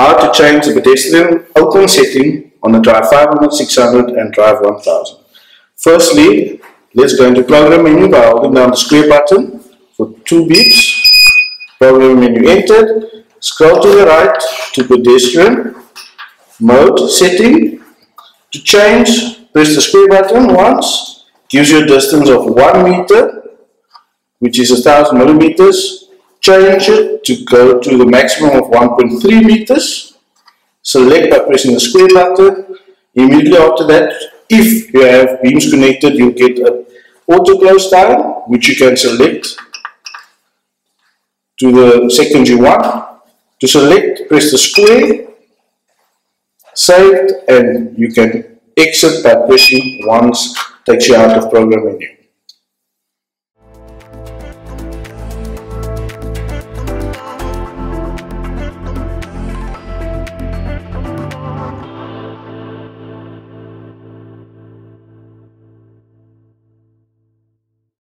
Now to change the pedestrian open setting on the drive 500, 600 and drive 1000. Firstly, let's go into program menu by holding down the square button for 2 beeps. Program menu entered. Scroll to the right to pedestrian mode setting. To change, press the square button once. Gives you a distance of 1 meter, which is 1000 millimeters. Change it to go to the maximum of 1.3 meters. Select by pressing the square button. Immediately after that, if you have beams connected, you'll get an auto close time, which you can select to the second you want. To select, press the square, save, and you can exit by pressing once, takes you out of program menu.